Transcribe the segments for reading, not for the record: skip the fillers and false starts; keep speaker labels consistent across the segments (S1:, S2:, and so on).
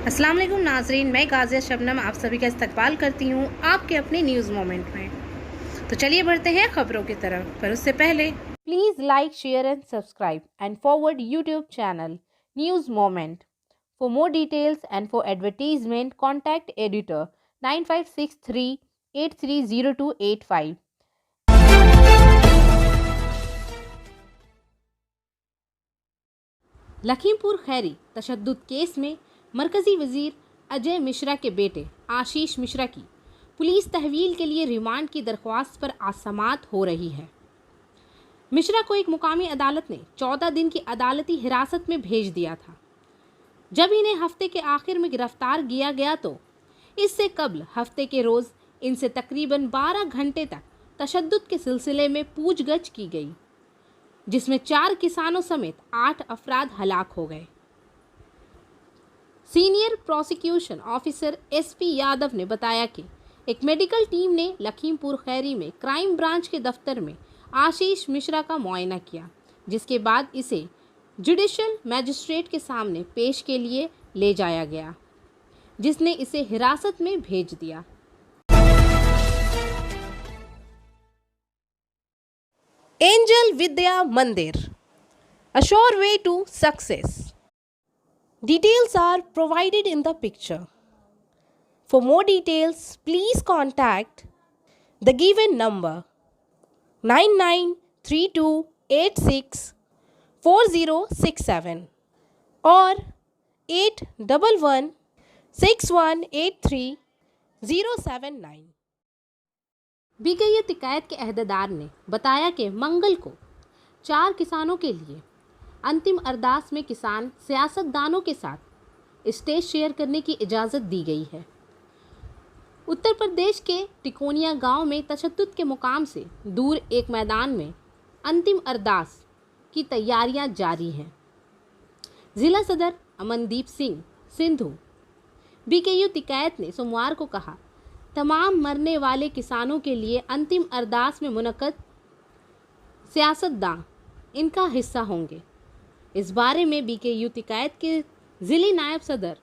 S1: अस्सलाम वालेकुम नाजरीन, मैं गाज़िया शबनम आप सभी का इस्तकबाल करती हूँ आपके अपने न्यूज़ मोमेंट में। तो चलिए बढ़ते हैं खबरों की तरफ, पर उससे पहले please like, share and subscribe and forward YouTube channel news moment. For more details and for advertisement contact editor 9563830285। Lakhimpur Kheri तशद्दुद केस में मरकज़ी वज़ीर अजय मिश्रा के बेटे आशीष मिश्रा की पुलिस तहवील के लिए रिमांड की दरख्वास्त पर आज समाअत हो रही है। मिश्रा को एक मुकामी अदालत ने 14 दिन की अदालती हिरासत में भेज दिया था। जब इन्हें हफ्ते के आखिर में गिरफ्तार किया गया तो इससे कबल हफ्ते के रोज़ इनसे तकरीबन 12 घंटे तक तशद्दुद के सिलसिले में पूछगछ की गई, जिसमें 4 किसानों समेत 8 अफराद हलाक हो गए। Senior prosecution officer SP Yadav ने बताया कि एक मेडिकल टीम ने लखीमपुर खैरी में क्राइम ब्रांच के दफ्तर में आशीष मिश्रा का मुआयना किया, जिसके बाद इसे जुडिशल मैजिस्ट्रेट के सामने पेश के लिए ले जाया गया, जिसने इसे हिरासत में भेज दिया। एंजल विद्या मंदिर, a sure way to success. Details are provided in the picture. For more details, please contact the given number 9932864067 or 8116183079। BKU तिकायत के अहदेदार ने बताया कि मंगल को 4 किसानों के लिए अंतिम अरदास में किसान सियासतदानों के साथ स्टेज शेयर करने की इजाज़त दी गई है। उत्तर प्रदेश के टिकोनिया गांव में तशद्दुद के मुकाम से दूर एक मैदान में अंतिम अरदास की तैयारियां जारी हैं। ज़िला सदर अमनदीप सिंह सिंधु बीकेयू तिकायत ने सोमवार को कहा, तमाम मरने वाले किसानों के लिए अंतिम अरदास में मुनक़द सियासतदान इनका हिस्सा होंगे। इस बारे में बीकेयू तिकायत के ज़िले नायब सदर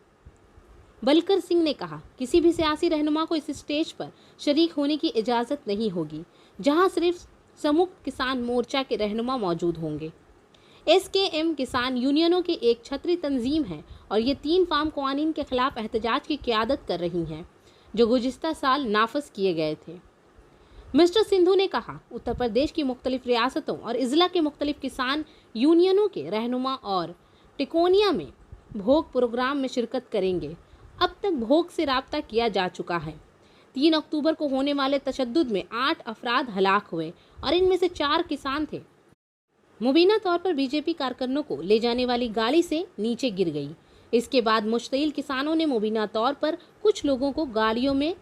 S1: बलकर सिंह ने कहा, किसी भी सियासी रहनुमा को इस स्टेज पर शरीक होने की इजाज़त नहीं होगी, जहां सिर्फ संयुक्त किसान मोर्चा के रहनुमा मौजूद होंगे। एसकेएम किसान यूनियनों की एक छतरी तंजीम है और ये 3 फार्म कवानीन के खिलाफ एहतजाज की क़यादत कर रही हैं, जो गुज़िश्ता साल नाफज किए गए थे। मिस्टर सिंधु ने कहा, उत्तर प्रदेश की मुख्तलिफ रियासतों और अजला के मुख्तलिफ किसान यूनियनों के रहनुमा और टिकोनिया में भोग प्रोग्राम में शिरकत करेंगे। अब तक भोग से राब्ता किया जा चुका है। 3 अक्टूबर को होने वाले तशद्दुद में 8 अफराद हलाक हुए और इनमें से 4 किसान थे। मुबीना तौर पर बीजेपी कारकुनों को ले जाने वाली गाड़ी से नीचे गिर गई। इसके बाद मुश्तिल किसानों ने मुबीना तौर पर कुछ लोगों को गाड़ियों में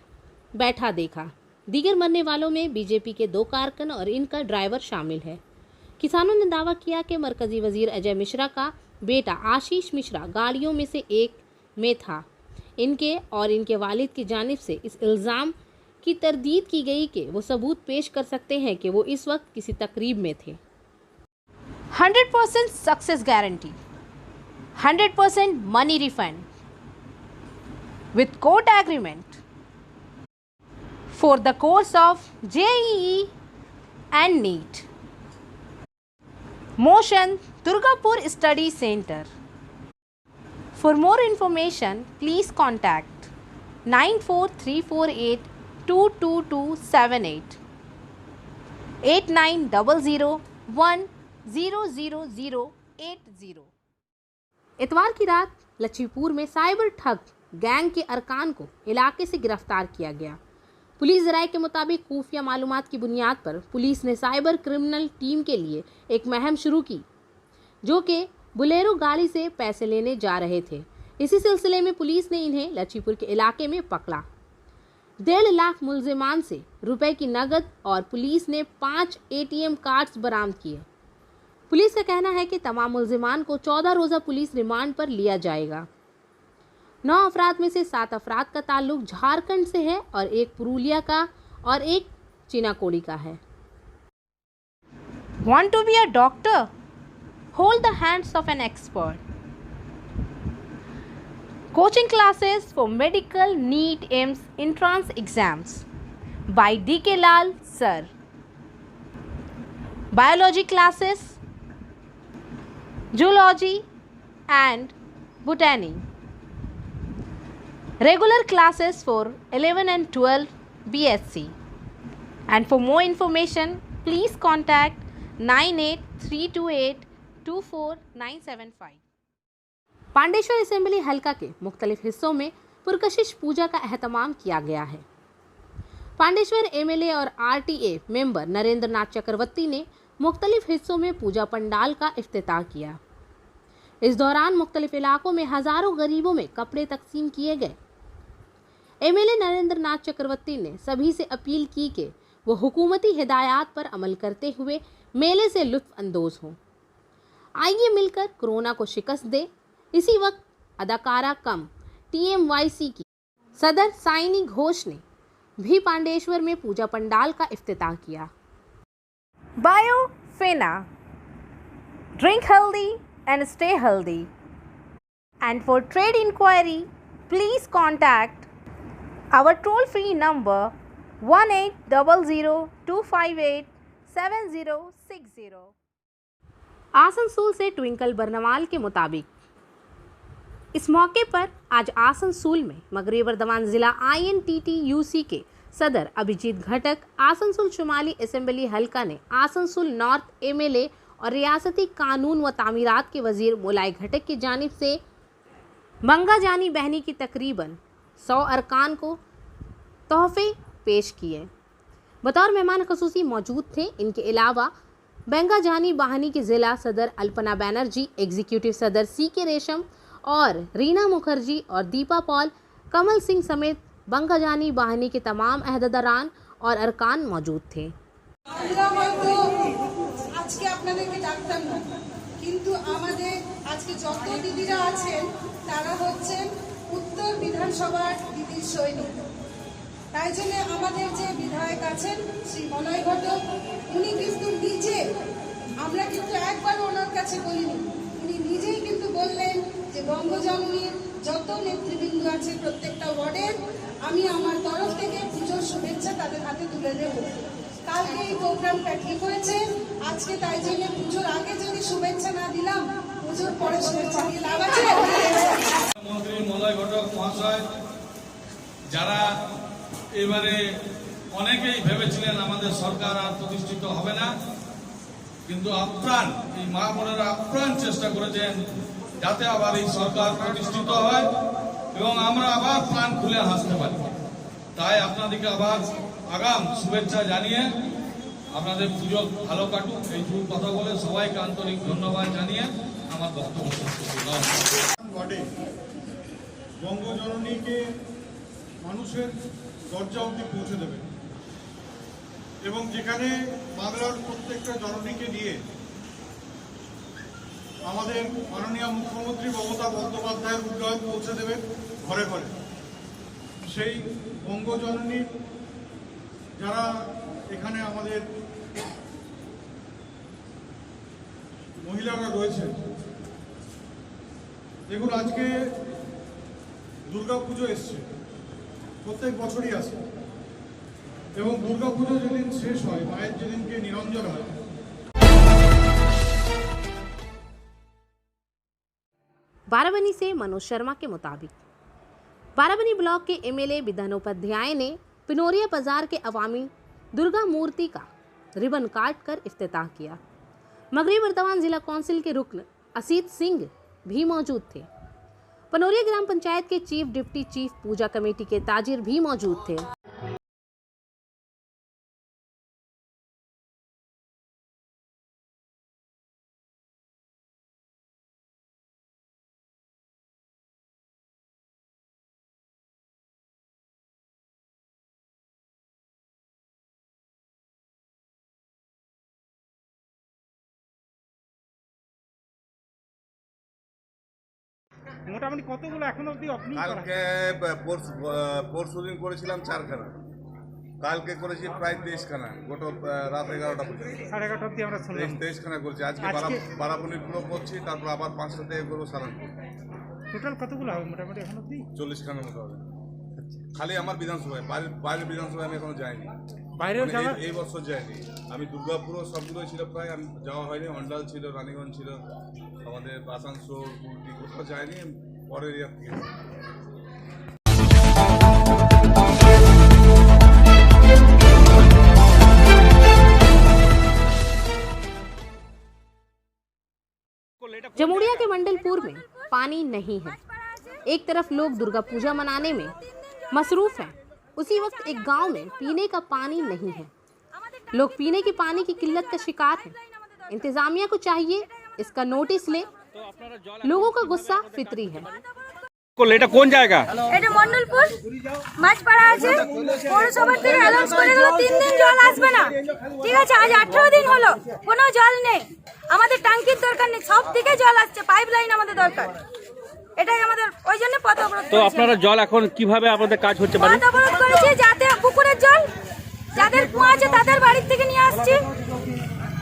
S1: बैठा देखा। दीगर मरने वालों में बीजेपी के 2 कारकुन और इनका ड्राइवर शामिल है। किसानों ने दावा किया कि मरकज़ी वज़ीर अजय मिश्रा का बेटा आशीष मिश्रा गाड़ियों में से एक में था। इनके और इनके वालिद की जानिब से इस इल्ज़ाम की तरदीद की गई कि वो सबूत पेश कर सकते हैं कि वो इस वक्त किसी तकरीब में थे। 100% success guarantee, 100% money refund with court agreement for the course of JEE and NEET. Motion Durgapur Study Center. For more information, please contact 943482278 8900100080। इतवार की रात लखीमपुर में साइबर ठग गैंग के अरकान को इलाके से गिरफ्तार किया गया। पुलिस ज़राए के मुताबिक खुफिया मालूमात की बुनियाद पर पुलिस ने साइबर क्रिमिनल टीम के लिए एक मुहिम शुरू की, जो कि बुलेरो गाड़ी से पैसे लेने जा रहे थे। इसी सिलसिले में पुलिस ने इन्हें लखीमपुर के इलाके में पकड़ा। 1.5 लाख मुलजिमान से रुपए की नकद और पुलिस ने 5 ATM कार्ड्स बरामद किए। पुलिस का कहना है कि तमाम मुलजिमान को 14 रोज़ा पुलिस रिमांड पर लिया जाएगा। 9 अफराद में से 7 अफराद का ताल्लुक झारखंड से है और एक पुरुलिया का और एक चिनाकोड़ी का है। Want to be a doctor? Hold the hands of an expert. Coaching classes for medical NEET AIMS entrance exams by D.K. Lal Sir. Biology classes, zoology and botany. Regular classes for 11 and 12 BSc. And for more information, please contact 9832824975. Pandeshwar assembly हल्का के मुख्तलिफ हिस्सों में पुरकशिश पूजा का एहतमाम किया गया है। Pandeshwar MLA और आरटीए मेंबर नरेंद्र नाथ चक्रवर्ती ने मुख्तलिफ हिस्सों में पूजा पंडाल का इफ्तिताह किया। इस दौरान मुख्तलिफ इलाकों में हज़ारों गरीबों में कपड़े तकसीम किए गए। एमएलए नरेंद्र नाथ चक्रवर्ती ने सभी से अपील की कि वो हुकूमती हिदायत पर अमल करते हुए मेले से लुत्फ़ अंदोज़ हों। आइए मिलकर कोरोना को शिकस्त दे। इसी वक्त अदाकारा कम TMYC की सदर साइनी घोष ने भी पांडेश्वर में पूजा पंडाल का इफ्तिताह किया। बायोफेना, drink healthy and stay healthy. And for trade enquiry please contact our toll free number 1800258760। Asansol से ट्विंकल बर्नवाल के मुताबिक इस मौके पर आज आसनसोल में मगरबी बर्दवान ज़िला INTTUC के सदर अभिजीत घटक, आसनसोल शुमाली असेंबली हल्का ने आसनसोल नॉर्थ MLA और रियासती कानून व तामीरात के वजीर मुलाई घटक की जानिब से मंगा जानी बहनी की तकरीबन 100 अरकान को तोहफे पेश किए। बतौर मेहमान खसूसी मौजूद थे। इनके अलावा बंगा जानी बहानी के ज़िला सदर अल्पना बैनर्जी, एग्जीक्यूटिव सदर CK रेशम और रीना मुखर्जी और दीपा पॉल, कमल सिंह समेत बंगा जानी बहानी के तमाम अहदेदारान और अरकान मौजूद थे।
S2: আজকে আপনাদেরকে ডাকতাম না, কিন্তু আমাদের আজকে যত দিদিরা আছেন তারা হচ্ছেন উত্তর বিধানসভার দিদির সৈনিক। তাই জন্য আমাদের যে বিধায়ক আছেন শ্রী মলয় ঘটক, উনি কিন্তু নিজে, আমরা কিন্তু একবার ওনার কাছে বলিনি, উনি নিজেই কিন্তু বললেন যে বঙ্গজননীর যত নেতৃবৃন্দ আছে প্রত্যেকটা ওয়ার্ডের আমি আমার তরফ থেকে পুজোর শুভেচ্ছা তাদের হাতে তুলে দেব। কালকে এই প্রোগ্রামটা ঠিক হয়েছে, আজকে তাই জন্য পুজোর আগে যদি শুভেচ্ছা না দিলাম, পুজোর পরে শুভেচ্ছা দিয়ে লাভ আছে?
S3: মন্ত্রী মলয় ঘটক মহাশয়, যারা এবারে অনেকেই ভেবেছিলেন আমাদের সরকার আর প্রতিষ্ঠিত হবে না, কিন্তু আপ্রাণ এই মা বোনেরা আপ্রাণ চেষ্টা করেছেন যাতে আবার এই সরকার প্রতিষ্ঠিত হয় এবং আমরা আবার প্রাণ খুলে হাসতে পারি। তাই আপনাদেরকে আবার আগাম শুভেচ্ছা জানিয়ে আপনাদের পুজো ভালো কাটুক এইটুকু কথা বলে সবাইকে আন্তরিক ধন্যবাদ জানিয়ে আমার বক্তব্য শেষ করছি।
S4: বঙ্গজননীকে মানুষের দরজা অবধি পৌঁছে দেবে এবং যেখানে বাংলার প্রত্যেকটা জননীকে নিয়ে আমাদের মাননীয় মুখ্যমন্ত্রী মমতা বন্দ্যোপাধ্যায়ের উন্নয়ন পৌঁছে দেবে ঘরে ঘরে। সেই বঙ্গজননীর যারা এখানে আমাদের মহিলারা রয়েছে, দেখুন আজকে দুর্গাপুজো এসছে, প্রত্যেক বছরই আসে এবং দুর্গাপুজো যেদিন শেষ হয়, মায়ের যেদিনকে নিরঞ্জন হয়,
S1: बाराबनी से मनोज शर्मा के मुताबिक बाराबनी ब्लॉक के MLA विधानोपाध्याय ने पिनोरिया बाजार के अवामी दुर्गा मूर्ति का रिबन काट कर इफ्तिताह किया। मगरबी बर्दवान जिला कौंसिल के रुकन असीत सिंह भी मौजूद थे। पनोरिया ग्राम पंचायत के चीफ डिप्टी चीफ पूजा कमेटी के ताजिर भी मौजूद थे।
S5: মোটামুটি কতগুলো এখন অবধি ওপেনিং করা?
S6: কালকে পরশুদিন করেছিলাম 4খানা, কালকে করেছি প্রায় 23খানা, গোটা রাত 11টা পর্যন্ত
S5: 11:30 অবধি আমরা শুনলাম।
S6: 23খানা করছি। আজকে বারাবণীগুলো করছি, তারপর আবার 5টা থেকে করবো সারানপুর।
S5: টোটাল কতগুলো হবে মোটামুটি এখন অবধি?
S6: 40 খানার মতো হবে খালি আমার বিধানসভায়। বাইরের বিধানসভায় আমি এখনো যাইনি,
S5: বাইরেও
S6: মানে
S5: যাওয়া
S6: এই বছর যাইনি। আমি দুর্গাপুরও সবগুলোই ছিল প্রায়, আমি যাওয়া হয়নি। অন্ডাল ছিল, রানীগঞ্জ ছিল, আমাদের আসানসোল, কুলটি, কোথাও যায়নি। পরের ইয়ার থেকে
S1: जमुड़िया के मंडलपुर में पानी नहीं है। एक तरफ लोग दुर्गा पूजा मनाने में मसरूफ हैं, उसी वक्त एक गांव में पीने का पानी नहीं है। लोग पीने के पानी की किल्लत का शिकार हैं। इंतजामिया को चाहिए इसका नोटिस ले। लोगों का गुस्सा फितरी है।
S5: এটা কোন জায়গা?
S7: এটা মন্ডলপুর মাছপাড়া আছে। পৌরসভা থেকে অ্যানাউন্স করে দিল 3 দিন জল আসবে না। ঠিক আছে, আজ 18 দিন হলো কোনো জল নেই। আমাদের ট্যাঙ্কির দরকার নেই, সব দিকে জল আসছে, পাইপ লাইন আমাদের দরকার। এটাই আমাদের, ওই জন্য পথ অবরোধ।
S5: তো আপনারা জল এখন কিভাবে আপনাদের কাজ হচ্ছে বাড়ি?
S7: পথ অবরোধ করেছি যাতে পুকুরের জল যাদের কুয়া আছে তাদের বাড়ির থেকে নিয়ে আসছি।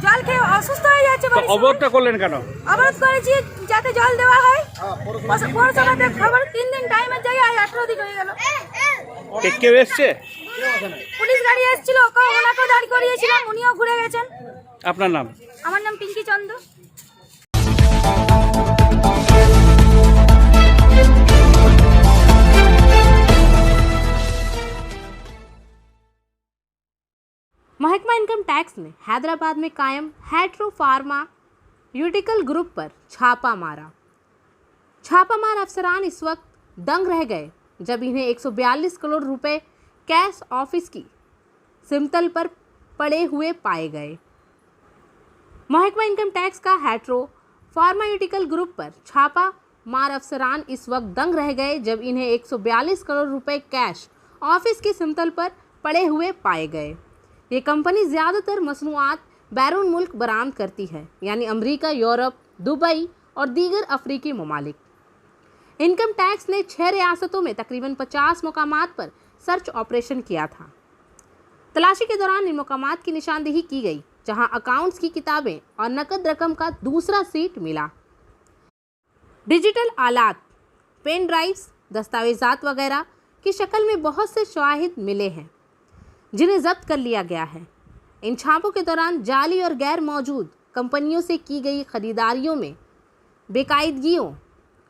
S7: জল খেয়ে অসুস্থ হয়ে যাচ্ছে।
S5: তো অবরোধটা করলেন কেন?
S7: অবরোধ করেছি যাতে জল দেওয়া হয়। পৌরসভাতে খবর 3 দিন টাইমের জায়গায় আজ 18 দিন হয়ে গেল।
S5: কেউ এসছে?
S7: পুলিশ গাড়ি এসেছিল, ওনাকেও দাঁড় করিয়েছিলাম, উনিও ঘুরে গেছেন।
S5: আপনার নাম?
S7: আমার নাম পিঙ্কি চন্দ্র।
S1: महकमा इनकम टैक्स ने हैदराबाद में कायम हैट्रो फार्मास्यूटिकल ग्रुप पर छापा मारा। छापामार अफसरान इस वक्त दंग रह गए जब इन्हें 142 करोड़ रुपए कैश ऑफिस की सिमतल पर पड़े हुए पाए गए। महकमा इनकम टैक्स का हैट्रो फार्मास्यूटिकल ग्रुप पर छापा मार अफसरान इस वक्त दंग रह गए जब इन्हें 142 करोड़ रुपए कैश ऑफिस की सिमतल पर पड़े हुए पाए गए। ये कंपनी ज़्यादातर मसनूआत बैरून मुल्क बरामद करती है, यानी अमेरिका, यूरोप, दुबई और दीगर अफ्रीकी ममालिक। इनकम टैक्स ने 6 रियासतों में तकरीबन 50 मकामात पर सर्च ऑपरेशन किया था। तलाशी के दौरान इन मकामात की निशानदेही की गई जहां अकाउंट्स की किताबें और नकद रकम का दूसरा सीट मिला। डिजिटल आलात, पेन ड्राइव्स, दस्तावेजात वगैरह की शक्ल में बहुत से शवाहिद मिले हैं जिन्हें जब्त कर लिया गया है। इन छापों के दौरान जाली और गैर मौजूद कंपनियों से की गई खरीदारियों में बेकायदगियों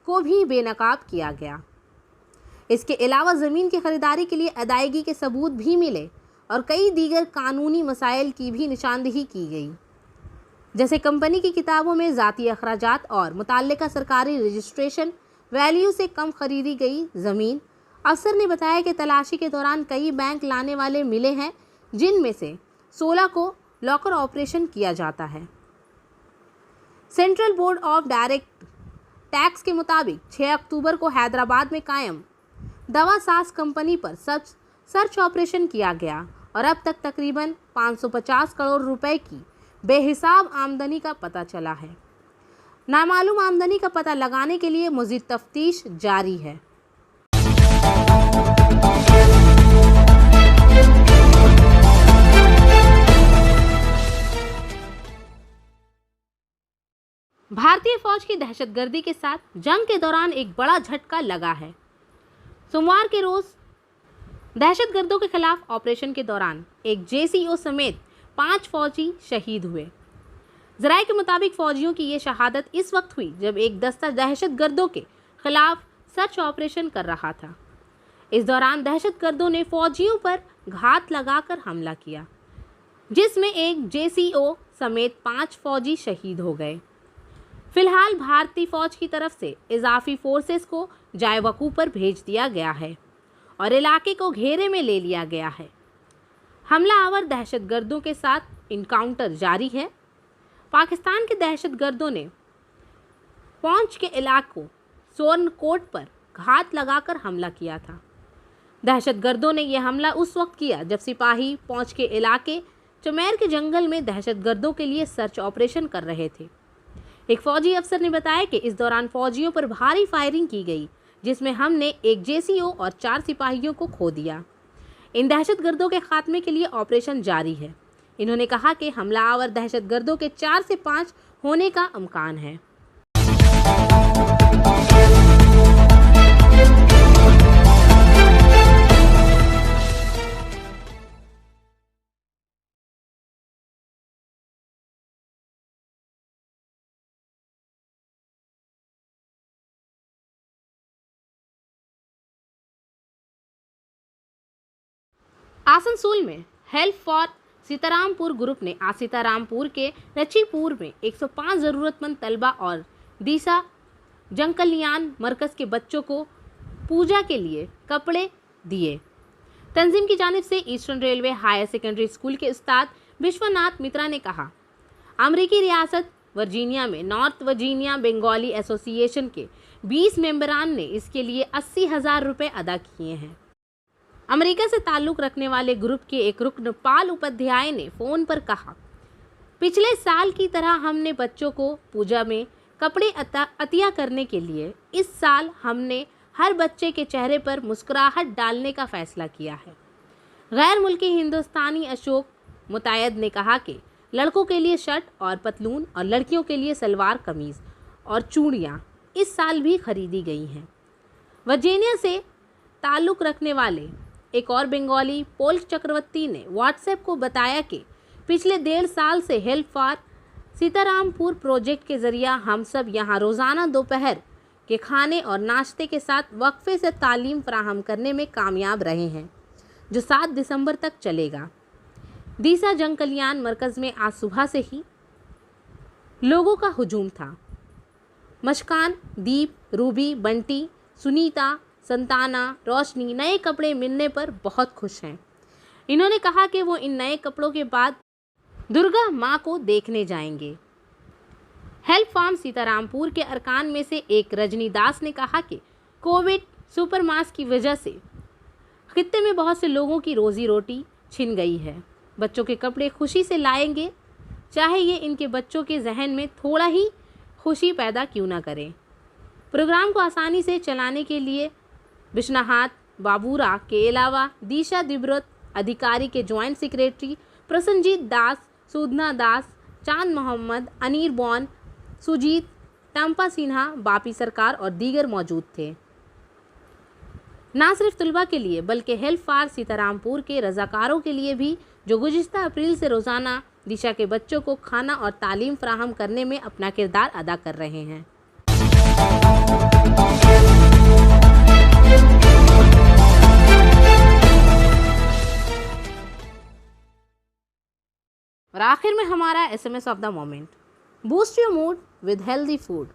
S1: को भी बेनकाब किया गया। इसके अलावा ज़मीन की खरीदारी के लिए अदायगी के सबूत भी मिले और कई दीगर कानूनी मसाइल की भी निशानदेही की गई, जैसे कंपनी की किताबों में ज़ाती अखराजात और मुतल्लिका सरकारी रजिस्ट्रेशन वैल्यू से कम खरीदी गई ज़मीन। अफसर ने बताया कि तलाशी के दौरान कई बैंक लाने वाले मिले हैं जिनमें से 16 को लॉकर ऑपरेशन किया जाता है। Central board of direct tax के मुताबिक 6 अक्टूबर को हैदराबाद में कायम दवा सास कंपनी पर सर्च ऑपरेशन किया गया और अब तक तकरीबन 550 करोड़ रुपए की बेहिसाब आमदनी का पता चला है। नामालूम आमदनी का पता लगाने के लिए मज़ीद तफ्तीश जारी है। भारतीय फौज की दहशतगर्दी के साथ जंग के दौरान एक बड़ा झटका लगा है। सोमवार के रोज दहशतगर्दों के खिलाफ ऑपरेशन के दौरान एक जेसीओ समेत 5 फौजी शहीद हुए। जराये के मुताबिक फौजियों की ये शहादत इस वक्त हुई जब एक दस्ता दहशतगर्दों के खिलाफ सर्च ऑपरेशन कर रहा था। इस दौरान दहशतगर्दों ने फौजियों पर घात लगाकर हमला किया, जिसमें एक जेसीओ समेत 5 फौजी शहीद हो गए। फिलहाल भारतीय फौज की तरफ से इजाफी फोर्सेस को जायवकू पर भेज दिया गया है और इलाके को घेरे में ले लिया गया है। हमलावर दहशतगर्दों के साथ इनकाउंटर जारी है। पाकिस्तान के दहशतगर्दों ने पौंछ के इलाकों सोरनकोट पर घात लगाकर हमला किया था। दहशतगर्दों ने यह हमला उस वक्त किया जब सिपाही पौंछ के इलाके चमेर के जंगल में दहशतगर्दों के लिए सर्च ऑपरेशन कर रहे थे। एक फौजी अफसर ने बताया कि इस दौरान फौजियों पर भारी फायरिंग की गई, जिसमें हमने एक जेसीओ और 4 सिपाहियों को खो दिया। इन दहशतगर्दों के खात्मे के लिए ऑपरेशन जारी है। इन्होंने कहा कि हमलावर दहशतगर्दों के 4 से 5 होने का इम्कान है। आसनसोल में हेल्प फॉर सीतारामपुर ग्रुप ने आज सीतारामपुर के रचीपुर में 105 ज़रूरतमंद तलबा और दिशा जनकल्याण मरकज़ के बच्चों को पूजा के लिए कपड़े दिए। तंजीम की जानिब से Eastern Railway Higher Secondary School के उस्ताद विश्वनाथ मित्रा ने कहा, अमरीकी रियासत वर्जीनिया में नॉर्थ वर्जीनिया बंगाली एसोसिएशन के 20 मेंबरान ने इसके लिए 80,000 रुपये अदा किए हैं। अमेरिका से ताल्लुक़ रखने वाले ग्रुप के एक रुकन पाल उपाध्याय ने फ़ोन पर कहा, पिछले साल की तरह हमने बच्चों को पूजा में कपड़े अतिया करने के लिए इस साल हमने हर बच्चे के चेहरे पर मुस्कुराहट डालने का फैसला किया है। गैर मुल्की हिंदुस्तानी अशोक मुतायद ने कहा कि लड़कों के लिए शर्ट और पतलून और लड़कियों के लिए सलवार कमीज़ और चूड़ियाँ इस साल भी खरीदी गई हैं। वर्जीनिया से ताल्लुक़ रखने वाले एक और बंगाली पोल चक्रवर्ती ने व्हाट्सएप को बताया कि पिछले 1.5 साल से हेल्प फॉर सीतारामपुर प्रोजेक्ट के ज़रिए हम सब यहाँ रोज़ाना दोपहर के खाने और नाश्ते के साथ वक्फे से तालीम फराहम करने में कामयाब रहे हैं, जो 7 दिसंबर तक चलेगा। दिशा जनकल्याण मरकज़ में आज सुबह से ही लोगों का हुजूम था। मशकान, दीप, रूबी, बंटी, सुनीता, संताना, रोशनी नए कपड़े मिलने पर बहुत खुश हैं। इन्होंने कहा कि वो इन नए कपड़ों के बाद दुर्गा माँ को देखने जाएंगे। हेल्प फार्म सीतारामपुर के अरकान में से एक रजनी दास ने कहा कि कोविड सुपर मास की वजह से खित्ते में बहुत से लोगों की रोजी रोटी छिन गई है। बच्चों के कपड़े खुशी से लाएंगे, चाहे ये इनके बच्चों के जहन में थोड़ा ही खुशी पैदा क्यों ना करें। प्रोग्राम को आसानी से चलाने के लिए बिश्नाहात बाबूरा के अलावा दिशा दिब्रत अधिकारी के ज्वाइंट सेक्रेटरी प्रसन्नजीत दास, सुधना दास, चांद मोहम्मद, अनीर बॉन, सुजीत, टम्पा सिन्हा, बापी सरकार और दीगर मौजूद थे। ना सिर्फ तलबा के लिए बल्कि हेल्प फॉर सीतारामपुर के रज़ाकारों के लिए भी, जो गुज़िश्ता अप्रैल से रोज़ाना दिशा के बच्चों को खाना और तालीम फराहम करने में अपना किरदार अदा कर रहे हैं। और आखिर में हमारा SMS of the moment, boost your mood with healthy food.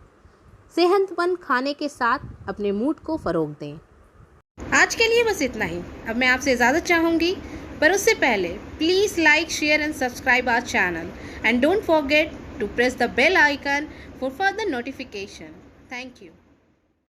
S1: सेहतमंद खाने के साथ अपने मूड को फ़रोग दें। आज के लिए बस इतना ही। अब मैं आपसे इजाज़त चाहूँगी, पर उससे पहले please like, share and subscribe our channel and don't forget to press the bell icon for further notification. Thank you.